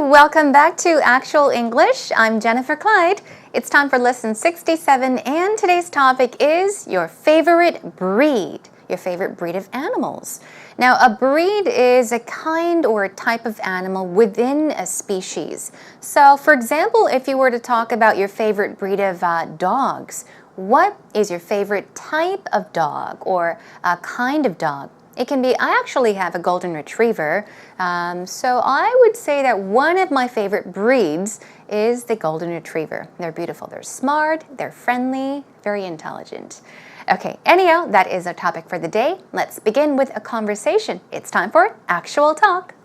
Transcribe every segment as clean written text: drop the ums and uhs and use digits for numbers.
Welcome back to Actual English. I'm Jennifer Clyde. It's time for lesson 67, and today's topic is your favorite breed of animals. Now, a breed is a kind or a type of animal within a species. So, for example, if you were to talk about your favorite breed of dogs, what is your favorite type of dog or a kind of dog? It can be, I actually have a golden retriever, so I would say that one of my favorite breeds is the golden retriever. They're beautiful, they're smart, they're friendly, very intelligent. Okay, anyhow, that is our topic for the day. Let's begin with a conversation. It's time for Actual Talk.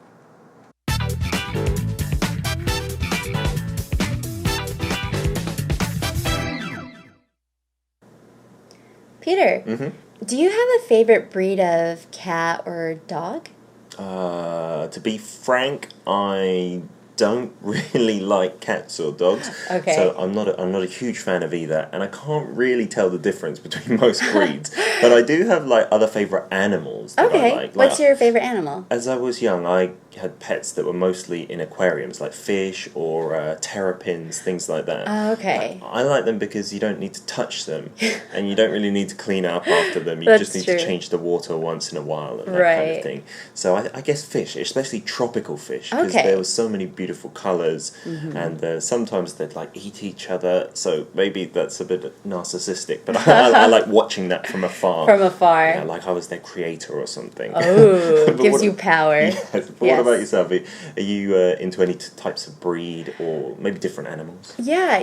Peter, do you have a favorite breed of cat or dog? To be frank, I don't really like cats or dogs. Okay. So I'm not a huge fan of either, and I can't really tell the difference between most breeds. But I do have like other favorite animals that I like. What's your favorite animal? As I was young, I had pets that were mostly in aquariums, like fish or terrapins, things like that. Oh, okay. I like them because you don't need to touch them, and you don't really need to clean up after them. You just need to change the water once in a while and that kind of thing. So I guess fish, especially tropical fish, because there were so many beautiful colours, and sometimes they'd like eat each other. So maybe that's a bit narcissistic, but I like watching that from afar. From afar. Yeah, like I was their creator or something. Oh, gives you power. Yes. What about yourself? Are you into any types of breed or maybe different animals? Yeah,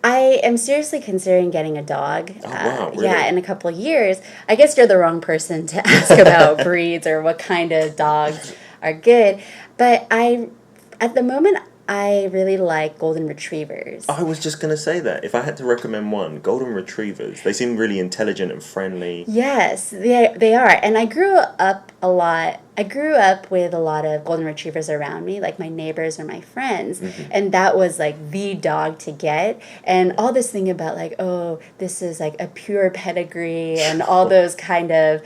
I am seriously considering getting a dog. Oh, wow, really? Yeah, in a couple of years. I guess you're the wrong person to ask about breeds or what kind of dogs are good. But at the moment, I really like golden retrievers. I was just going to say that. If I had to recommend one, golden retrievers. They seem really intelligent and friendly. Yes, they are. And I grew up with a lot of golden retrievers around me, like my neighbors or my friends. And that was like the dog to get. And all this thing about like, oh, this is like a pure pedigree and all those kind of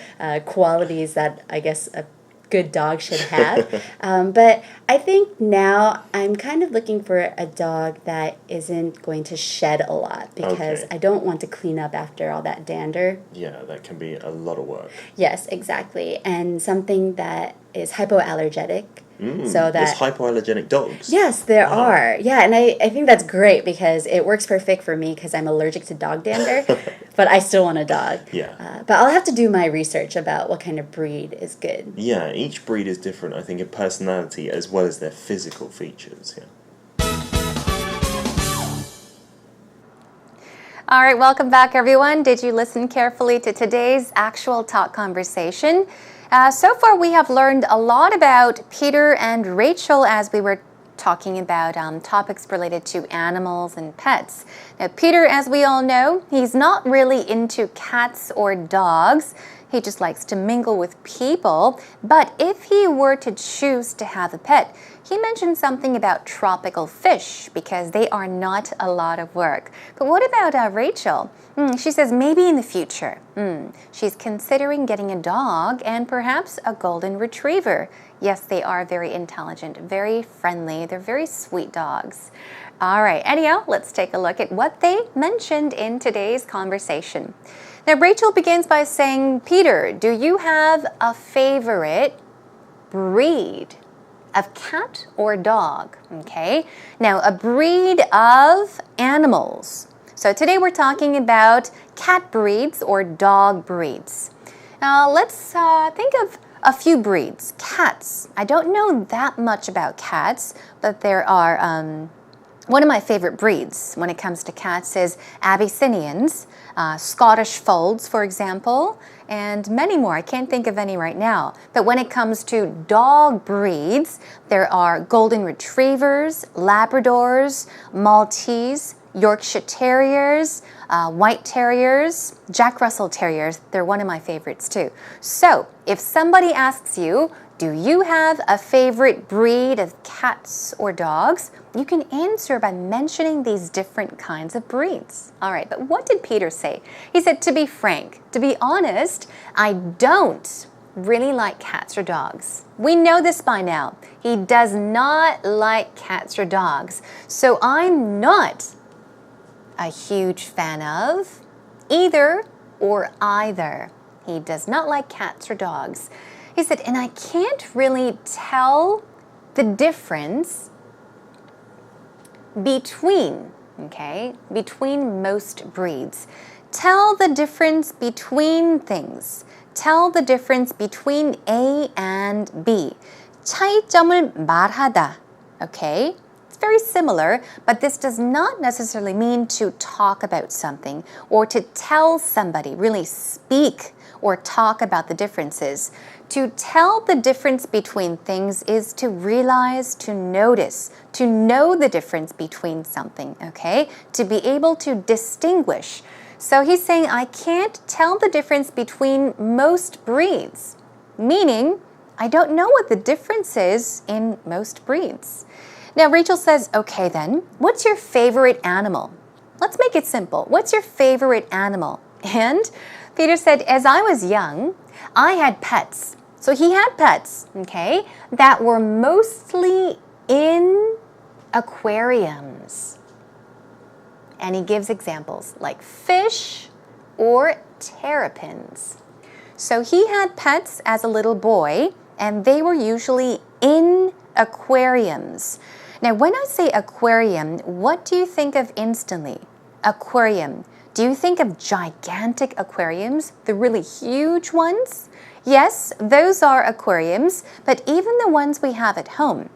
qualities that I guess a good dog should have. But I think now I'm kind of looking for a dog that isn't going to shed a lot because I don't want to clean up after all that dander. Yeah, that can be a lot of work. Yes, exactly. And something that is hypoallergenic. So that there's hypoallergenic dogs. Yes, there are. Yeah, and I think that's great because it works perfect for me because I'm allergic to dog dander, but I still want a dog. Yeah. But I'll have to do my research about what kind of breed is good. Yeah, each breed is different, I think, in personality as well as their physical features. Yeah. All right, welcome back, everyone. Did you listen carefully to today's Actual Talk conversation? So far, we have learned a lot about Peter and Rachel as we were talking about topics related to animals and pets. Now, Peter, as we all know, he's not really into cats or dogs. He just likes to mingle with people. But if he were to choose to have a pet, he mentioned something about tropical fish because they are not a lot of work. But what about Rachel? She says maybe in the future. She's considering getting a dog and perhaps a golden retriever. Yes, they are very intelligent, very friendly. They're very sweet dogs. All right, anyhow, let's take a look at what they mentioned in today's conversation. Now, Rachel begins by saying, Peter, do you have a favorite breed of cat or dog? Okay, now a breed of animals. So today we're talking about cat breeds or dog breeds. Now let's think of a few breeds. Cats. I don't know that much about cats, but there are one of my favorite breeds when it comes to cats is Abyssinians, Scottish Folds, for example, and many more. I can't think of any right now. But when it comes to dog breeds, there are Golden Retrievers, Labradors, Maltese, Yorkshire Terriers, White Terriers, Jack Russell Terriers. They're one of my favorites too. So if somebody asks you, do you have a favorite breed of cats or dogs? You can answer by mentioning these different kinds of breeds. All right, but what did Peter say? He said, to be frank, to be honest, I don't really like cats or dogs. We know this by now. He does not like cats or dogs. So I'm not a huge fan of either or either. He does not like cats or dogs. He said, and I can't really tell the difference between most breeds. Tell the difference between things. Tell the difference between A and B. 차이점을 말하다. Okay? It's very similar, but this does not necessarily mean to talk about something or to tell somebody, really speak or talk about the differences. To tell the difference between things is to realize, to notice, to know the difference between something, okay? To be able to distinguish. So he's saying, I can't tell the difference between most breeds, meaning I don't know what the difference is in most breeds. Now, Rachel says, okay then, what's your favorite animal? Let's make it simple. What's your favorite animal? And Peter said, as I was young, I had pets. So he had pets, okay, that were mostly in aquariums. And he gives examples like fish or terrapins. So he had pets as a little boy, and they were usually in aquariums. Now, when I say aquarium, what do you think of instantly? Aquarium. Do you think of gigantic aquariums, the really huge ones? Yes, those are aquariums, but even the ones we have at home,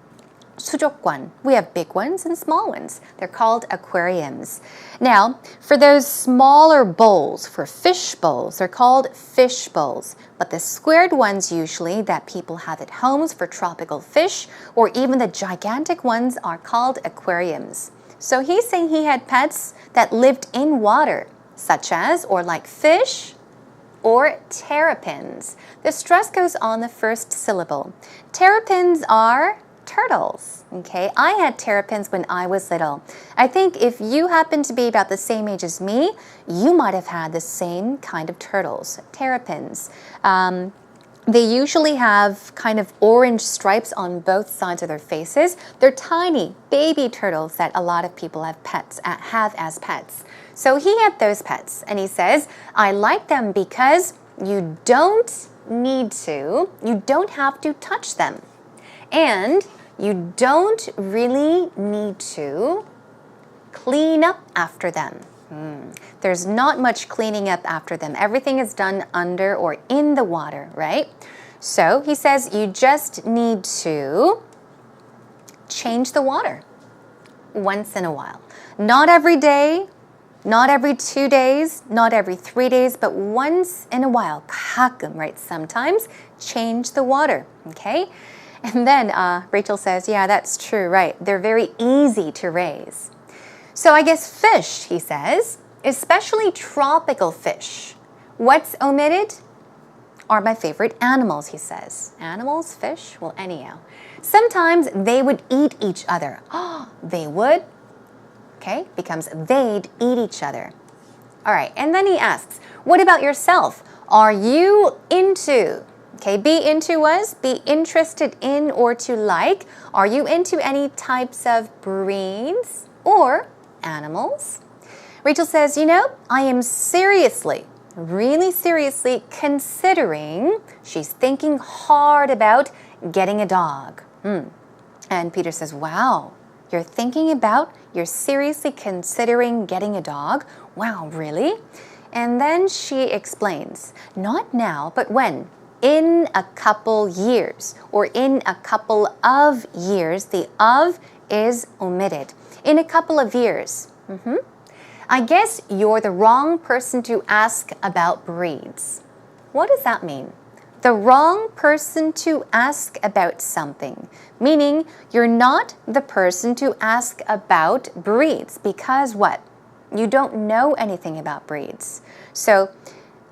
수족관, we have big ones and small ones. They're called aquariums. Now, for those smaller bowls, for fish bowls, they're called fish bowls. But the squared ones usually that people have at homes for tropical fish, or even the gigantic ones, are called aquariums. So he's saying he had pets that lived in water, such as, or like fish, or terrapins. The stress goes on the first syllable. Terrapins are turtles, okay? I had terrapins when I was little. I think if you happen to be about the same age as me, you might have had the same kind of turtles, terrapins. They usually have kind of orange stripes on both sides of their faces. They're tiny baby turtles that a lot of people have as pets. So he had those pets, and he says, I like them because you don't have to touch them. And you don't really need to clean up after them. There's not much cleaning up after them. Everything is done under or in the water, right? So he says you just need to change the water once in a while. Not every day, not every 2 days, not every 3 days, but once in a while, 가끔, right? Sometimes change the water, okay? And then Rachel says, yeah, that's true, right? They're very easy to raise. So I guess fish, he says, especially tropical fish. What's omitted? Are my favorite animals, he says. Animals, fish, well, anyhow. Sometimes they would eat each other. Oh, they would? Okay, becomes they'd eat each other. All right, and then he asks, what about yourself? Are you into? Okay, be into was be interested in or to like. Are you into any types of breeds or animals? Rachel says, you know, I am seriously, really seriously considering, she's thinking hard about getting a dog. And Peter says, wow, you're seriously considering getting a dog? Wow, really? And then she explains, not now, but when? In a couple years or in a couple of years. The of is omitted. In a couple of years. I guess you're the wrong person to ask about breeds. What does that mean? The wrong person to ask about something. Meaning you're not the person to ask about breeds because what? You don't know anything about breeds. So,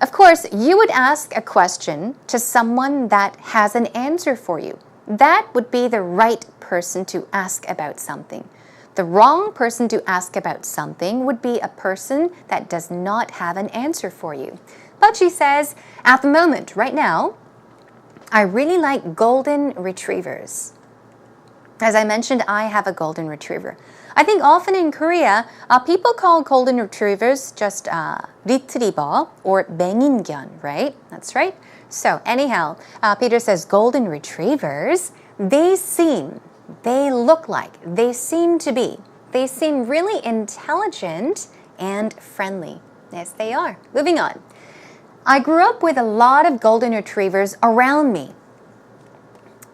of course, you would ask a question to someone that has an answer for you. That would be the right person to ask about something. The wrong person to ask about something would be a person that does not have an answer for you. But she says, at the moment, right now, I really like golden retrievers. As I mentioned, I have a golden retriever. I think often in Korea, people call golden retrievers just retriever or 맹인견, right? That's right. So anyhow, Peter says golden retrievers, they look like, they seem to be, they seem really intelligent and friendly. Yes, they are. Moving on. I grew up with a lot of golden retrievers around me.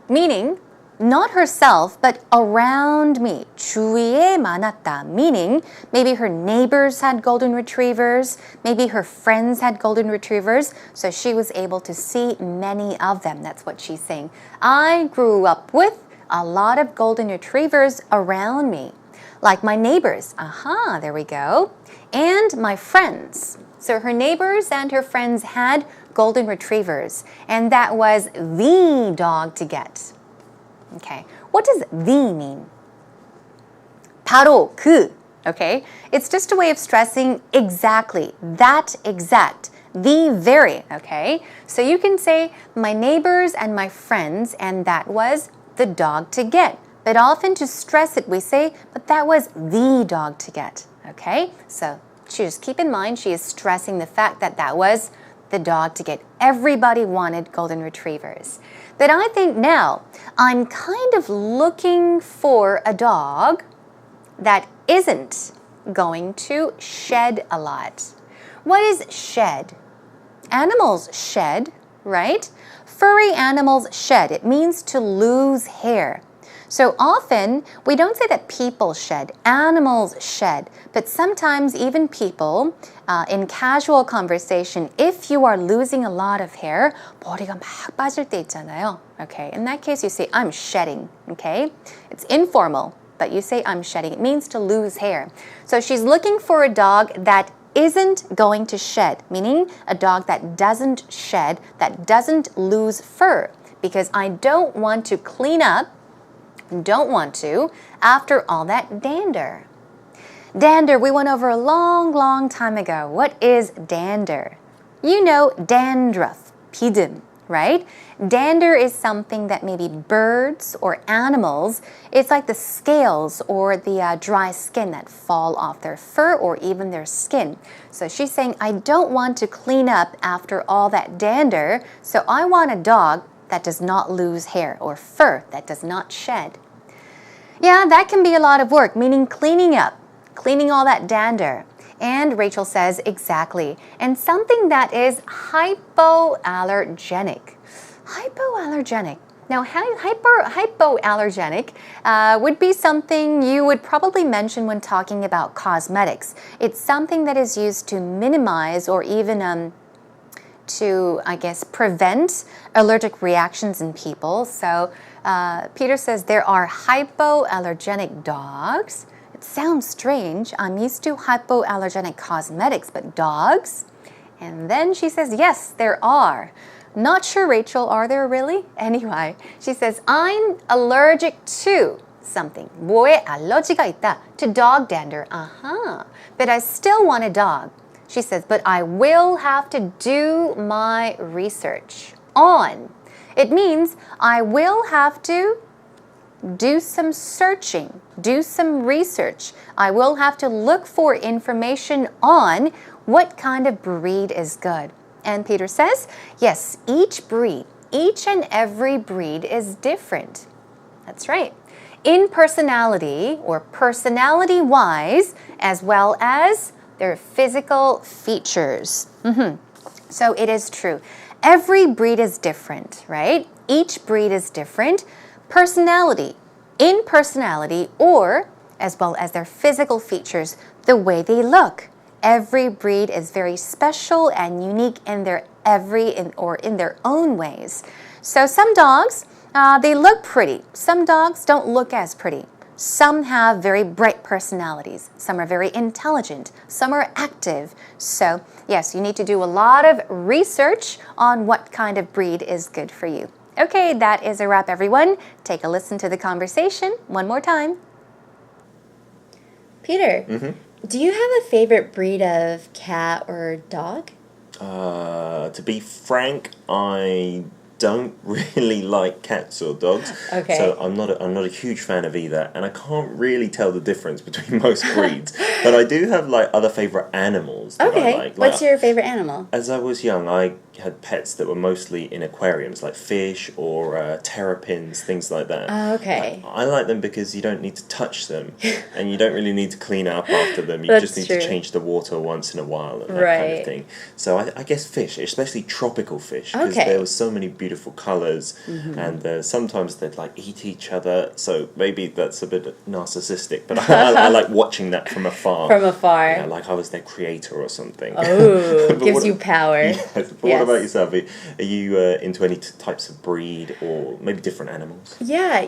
Meaning, not herself, but around me. 주위에 많았다. Meaning, maybe her neighbors had golden retrievers. Maybe her friends had golden retrievers. So she was able to see many of them. That's what she's saying. I grew up with a lot of golden retrievers around me. Like my neighbors. Aha, there we go. And my friends. So her neighbors and her friends had golden retrievers. And that was the dog to get. Okay, what does the mean? 바로 그, okay? It's just a way of stressing exactly, that exact, the very, okay? So you can say my neighbors and my friends, and that was the dog to get. But often to stress it, we say, but that was the dog to get, okay? So just keep in mind, she is stressing the fact that that was the dog to get. Everybody wanted golden retrievers. But I think now I'm kind of looking for a dog that isn't going to shed a lot. What is shed? Animals shed, right? Furry animals shed. It means to lose hair. So often, we don't say that people shed, animals shed, but sometimes even people, in casual conversation, if you are losing a lot of hair, 머리가 막 빠질 때 있잖아요. Okay, in that case, you say, I'm shedding, okay? It's informal, but you say, I'm shedding. It means to lose hair. So she's looking for a dog that isn't going to shed, meaning a dog that doesn't shed, that doesn't lose fur, because I don't want to clean up, don't want to, after all that dander. Dander, we went over a long time ago. What is dander? You know dandruff, 비듬, right? Dander is something that maybe birds or animals, it's like the scales or the dry skin that fall off their fur or even their skin. So she's saying, I don't want to clean up after all that dander, so I want a dog that does not lose hair or fur that does not shed. Yeah, that can be a lot of work, meaning cleaning up, cleaning all that dander. And Rachel says, exactly. And something that is hypoallergenic. Hypoallergenic. Now, hypoallergenic would be something you would probably mention when talking about cosmetics. It's something that is used to minimize or even to, I guess, prevent allergic reactions in people. So Peter says there are hypoallergenic dogs. It sounds strange. I'm used to hypoallergenic cosmetics, but dogs? And then she says, yes, there are. Not sure, Rachel, are there really? Anyway, she says, I'm allergic to something. 뭐에 알러지가 있다? To dog dander. But I still want a dog. She says, but I will have to do my research on. It means I will have to do some searching, do some research. I will have to look for information on what kind of breed is good. And Peter says, yes, each and every breed is different. That's right. In personality or personality-wise, as well as their physical features. So it is true. Every breed is different, right? Each breed is different. Personality, in personality, or as well as their physical features, the way they look. Every breed is very special and unique in their in their own ways. So some dogs, they look pretty. Some dogs don't look as pretty. Some have very bright personalities. Some are very intelligent. Some are active. So, yes, you need to do a lot of research on what kind of breed is good for you. Okay, that is a wrap, everyone. Take a listen to the conversation one more time. Peter, do you have a favorite breed of cat or dog? To be frank, I don't really like cats or dogs. Okay. So I'm not a huge fan of either, and I can't really tell the difference between most breeds. But I do have like other favorite animals that I like. What's your favorite animal? As I was young, I had pets that were mostly in aquariums, like fish or terrapins, things like that. Oh, okay. I like them because you don't need to touch them, and you don't really need to clean up after them. You That's just need true. to change the water once in a while and that kind of thing. So I guess fish, especially tropical fish, because there were so many beautiful colours, and sometimes they'd like eat each other. So maybe that's a bit narcissistic, but I like watching that from afar. From afar. Yeah, like I was their creator or something. Oh, gives you power. Yes. What about yourself? Are you into any types of breed or maybe different animals? Yeah,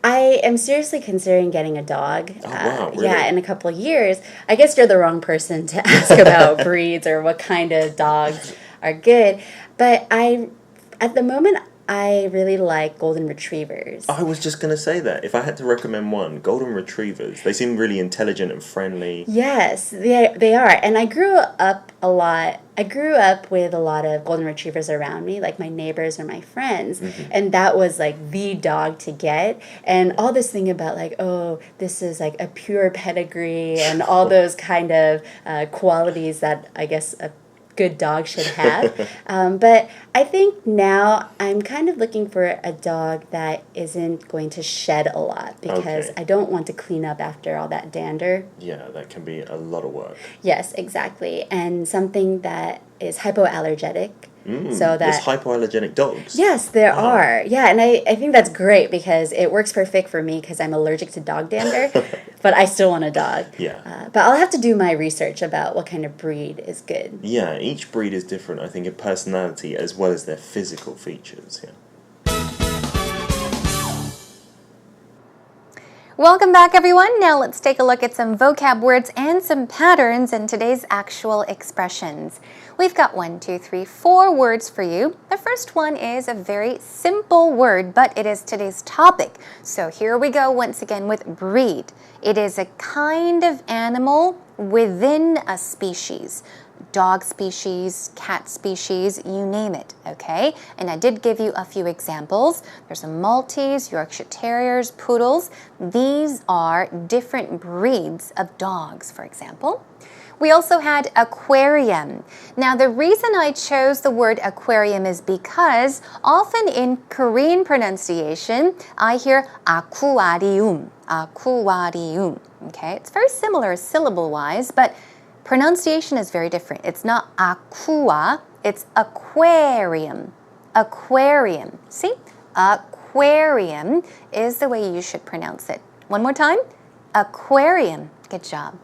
I am seriously considering getting a dog. Oh, wow, really? Yeah, in a couple of years. I guess you're the wrong person to ask about breeds or what kind of dogs are good. But at the moment, I really like golden retrievers. I was just going to say that. If I had to recommend one, golden retrievers. They seem really intelligent and friendly. Yes, they are. And I grew up with a lot of golden retrievers around me, like my neighbors or my friends. And that was like the dog to get. And all this thing about like, oh, this is like a pure pedigree and all those kind of qualities that I guess a good dog should have. But I think now I'm kind of looking for a dog that isn't going to shed a lot because I don't want to clean up after all that dander. Yeah, that can be a lot of work. Yes, exactly. And something that is hypoallergenic. So that there's hypoallergenic dogs. Yes, there are. Yeah, and I think that's great because it works perfect for me because I'm allergic to dog dander, but I still want a dog. Yeah. But I'll have to do my research about what kind of breed is good. Yeah, each breed is different, I think, in personality as well as their physical features. Yeah. Welcome back, everyone. Now let's take a look at some vocab words and some patterns in today's actual expressions. We've got 4 words for you. The first one is a very simple word, but it is today's topic. So here we go once again with breed. It is a kind of animal within a species. Dog species, cat species, you name it, okay? And I did give you a few examples. There's a Maltese, Yorkshire Terriers, Poodles. These are different breeds of dogs, for example. We also had aquarium. Now, the reason I chose the word aquarium is because often in Korean pronunciation, I hear aquarium, aquarium, okay? It's very similar syllable-wise, but pronunciation is very different. It's not aqua, it's aquarium. Aquarium. See? Aquarium is the way you should pronounce it. One more time. Aquarium. Good job.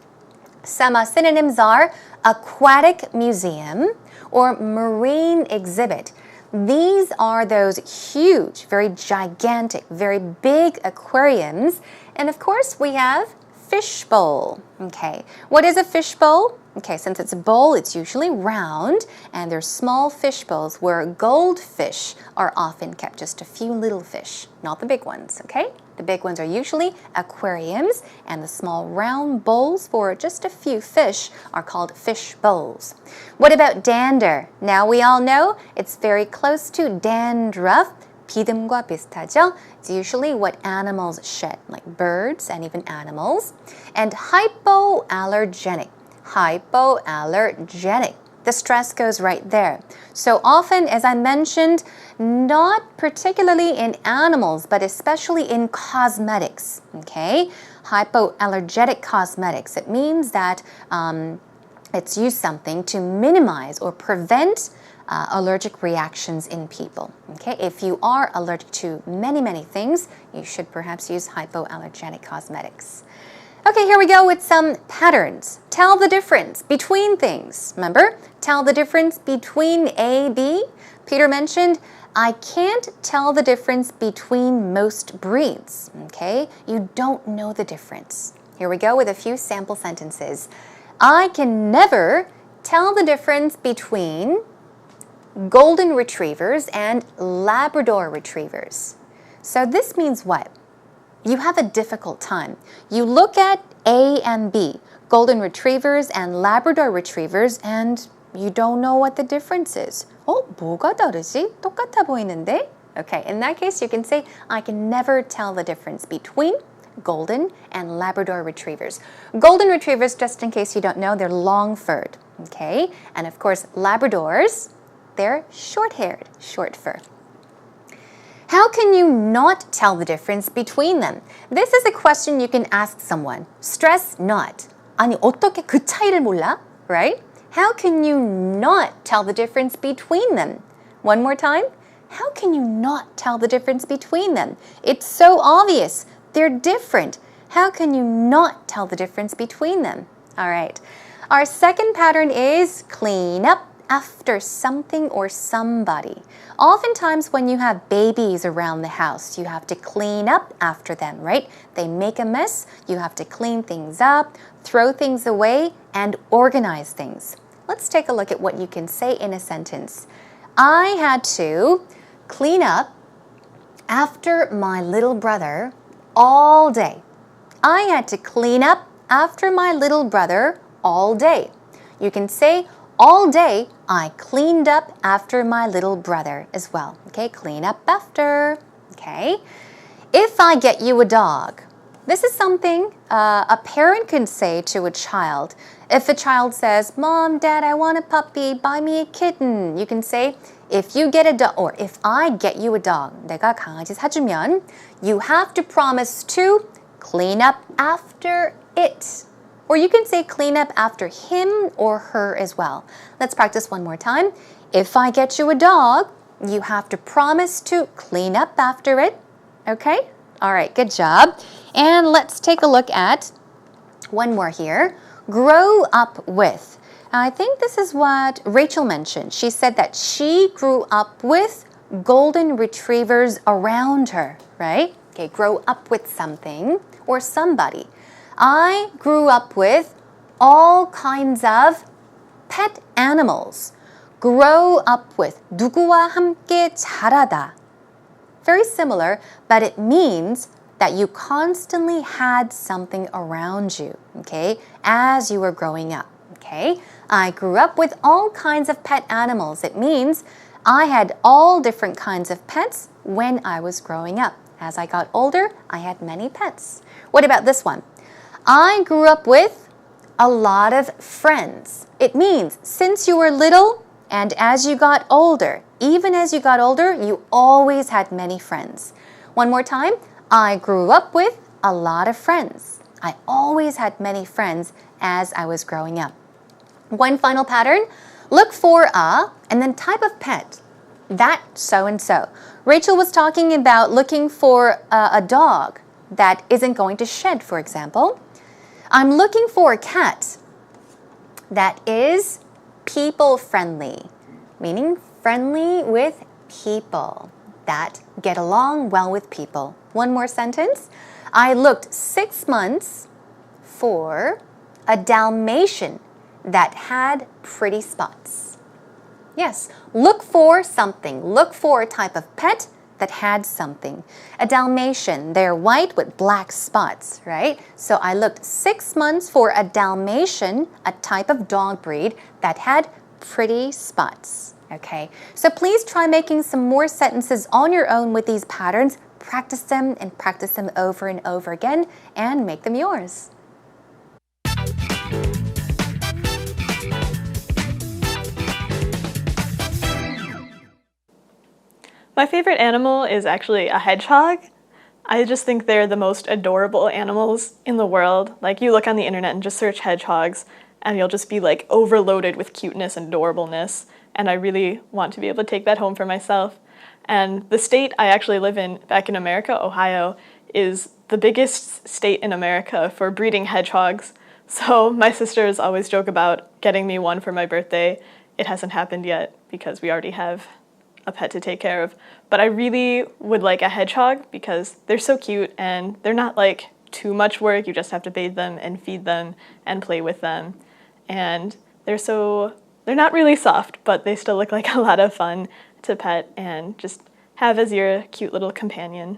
Some synonyms are aquatic museum or marine exhibit. These are those huge, very gigantic, very big aquariums. And of course, we have fishbowl. Okay, what is a fishbowl? Okay, since it's a bowl, it's usually round, and there's small fish bowls where goldfish are often kept, just a few little fish, not the big ones, okay? The big ones are usually aquariums, and the small round bowls for just a few fish are called fish bowls. What about dander? Now we all know it's very close to dandruff. 비듬과 비슷하죠? It's usually what animals shed, like birds and even animals. And hypoallergenic. Hypoallergenic. The stress goes right there. So often, as I mentioned, not particularly in animals, but especially in cosmetics, okay? Hypoallergenic cosmetics. It means that it's used something to minimize or prevent allergic reactions in people. Okay, if you are allergic to many things, you should perhaps use hypoallergenic cosmetics. Okay, here we go with some patterns. Tell the difference between things. Remember, tell the difference between A, B. Peter mentioned, I can't tell the difference between most breeds. Okay, you don't know the difference. Here we go with a few sample sentences. I can never tell the difference between golden retrievers and Labrador retrievers. So this means what? You have a difficult time. You look at A and B, golden retrievers and Labrador retrievers, and You don't know what the difference is. 뭐가 다르지? 똑같아 보이는데? Okay, in that case, you can say, I can never tell the difference between golden and Labrador retrievers. Golden retrievers, just in case you don't know, they're long-furred, okay? And of course, Labradors, they're short-haired, short fur. How can you not tell the difference between them? This is a question you can ask someone. Stress not. 아니, 어떻게 그 차이를 몰라? Right? How can you not tell the difference between them? One more time. How can you not tell the difference between them? It's so obvious. They're different. How can you not tell the difference between them? All right. Our second pattern is clean up after something or somebody. Oftentimes when you have babies around the house, you have to clean up after them, right? They make a mess, you have to clean things up, throw things away, and organize things. Let's take a look at what you can say in a sentence. I had to clean up after my little brother all day. I had to clean up after my little brother all day. You can say, all day, I cleaned up after my little brother as well. Okay, clean up after. Okay. If I get you a dog. This is something a parent can say to a child. If a child says, Mom, Dad, I want a puppy, buy me a kitten. You can say, if you get a dog, or if I get you a dog, 내가 강아지 사주면, you have to promise to clean up after it. Or you can say clean up after him or her as well. Let's practice one more time. If I get you a dog, you have to promise to clean up after it. Okay? All right, good job. And let's take a look at one more here. Grow up with. I think this is what Rachel mentioned. She said that she grew up with golden retrievers around her, right? Okay, grow up with something or somebody. I grew up with all kinds of pet animals. Grow up with. 누구와 함께 자라다. Very similar, but it means that you constantly had something around you, okay, as you were growing up, okay? I grew up with all kinds of pet animals. It means I had all different kinds of pets when I was growing up. As I got older, I had many pets. What about this one? I grew up with a lot of friends. It means since you were little and as you got older, even as you got older, you always had many friends. One more time. I grew up with a lot of friends. I always had many friends as I was growing up. One final pattern. Look for a and then type of pet. That so-and-so. Rachel was talking about looking for a dog that isn't going to shed, for example. I'm looking for a cat that is people-friendly, meaning friendly with people, that get along well with people. One more sentence. I looked 6 months for a Dalmatian that had pretty spots. Yes, look for something. Look for a type of pet that had something. A Dalmatian, they're white with black spots, right? So I looked 6 months for a Dalmatian, a type of dog breed that had pretty spots. Okay, so please try making some more sentences on your own with these patterns. Practice them and practice them over and over again and make them yours. My favorite animal is actually a hedgehog. I just think they're the most adorable animals in the world. Like, you look on the internet and just search hedgehogs and you'll just be like overloaded with cuteness and adorableness. And I really want to be able to take that home for myself. And the state I actually live in, back in America, Ohio, is the biggest state in America for breeding hedgehogs. So my sisters always joke about getting me one for my birthday. It hasn't happened yet because we already have a pet to take care of. But I really would like a hedgehog because they're so cute and they're not like too much work. You just have to bathe them and feed them and play with them. And they're not really soft, but they still look like a lot of fun to pet and just have as your cute little companion.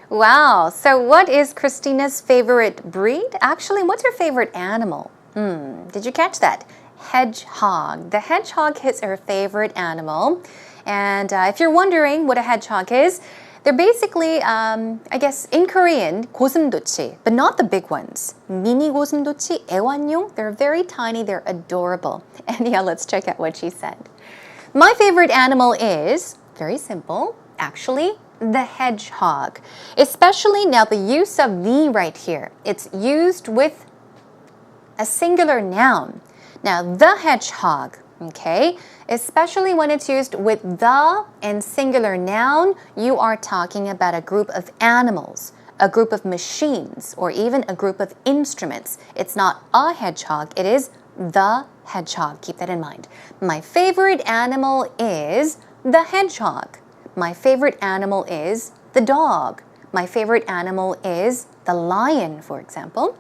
Wow, so what is Christina's favorite breed? Actually, what's her favorite animal? Did you catch that? Hedgehog. The hedgehog is our favorite animal. And if you're wondering what a hedgehog is, they're basically, I guess, in Korean, 고슴도치, but not the big ones. Mini 고슴도치, 애완용, they're very tiny, they're adorable. And yeah, let's check out what she said. My favorite animal is, very simple, actually, the hedgehog. Especially now the use of the right here. It's used with a singular noun. Now, the hedgehog, okay? Especially when it's used with the and singular noun, you are talking about a group of animals, a group of machines, or even a group of instruments. It's not a hedgehog, it is the hedgehog. Keep that in mind. My favorite animal is the hedgehog. My favorite animal is the dog. My favorite animal is the lion, for example.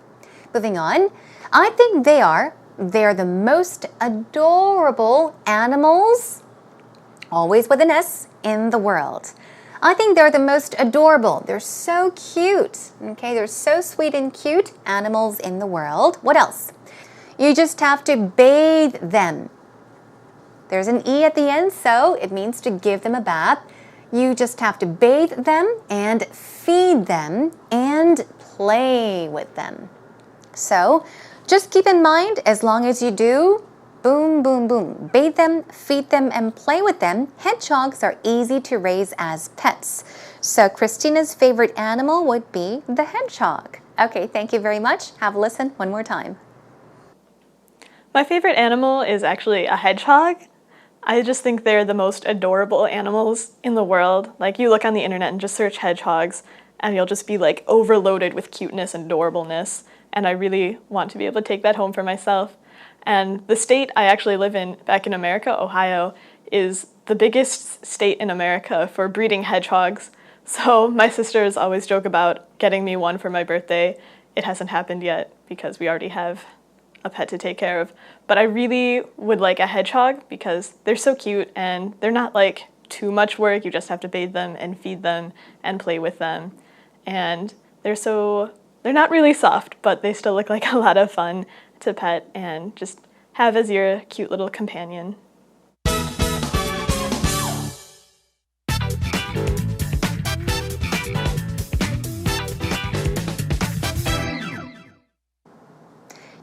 Moving on, I think they're the most adorable animals, always with an S, in the world. I think they're the most adorable. They're so cute. Okay, they're so sweet and cute animals in the world. What else? You just have to bathe them. There's an E at the end, so it means to give them a bath. You just have to bathe them and feed them and play with them. So, just keep in mind, as long as you do, boom, boom, boom, bathe them, feed them, and play with them, hedgehogs are easy to raise as pets. So Christina's favorite animal would be the hedgehog. Okay, thank you very much. Have a listen one more time. My favorite animal is actually a hedgehog. I just think they're the most adorable animals in the world. Like, you look on the internet and just search hedgehogs, and you'll just be like overloaded with cuteness and adorableness. And I really want to be able to take that home for myself. And the state I actually live in, back in America, Ohio, is the biggest state in America for breeding hedgehogs. So my sisters always joke about getting me one for my birthday. It hasn't happened yet because we already have a pet to take care of. But I really would like a hedgehog because they're so cute and they're not like too much work. You just have to bathe them and feed them and play with them. And they're not really soft, but they still look like a lot of fun to pet and just have as your cute little companion.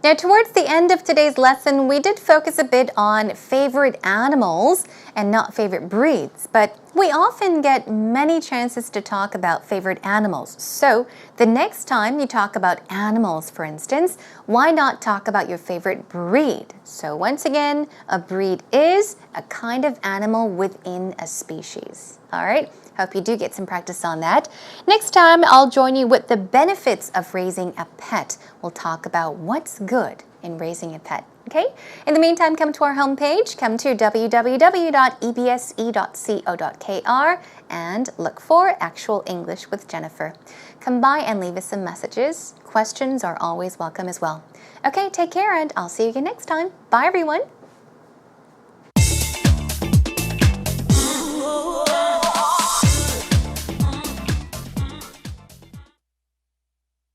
Now, towards the end of today's lesson, we did focus a bit on favorite animals and not favorite breeds, but we often get many chances to talk about favorite animals. So, the next time you talk about animals, for instance, why not talk about your favorite breed? So, once again, a breed is a kind of animal within a species. All right? Hope you do get some practice on that. Next time, I'll join you with the benefits of raising a pet. We'll talk about what's good in raising a pet. Okay? In the meantime, come to our homepage, come to www.ebse.co.kr and look for Actual English with Jennifer. Come by and leave us some messages. Questions are always welcome as well. Okay, take care and I'll see you again next time. Bye, everyone.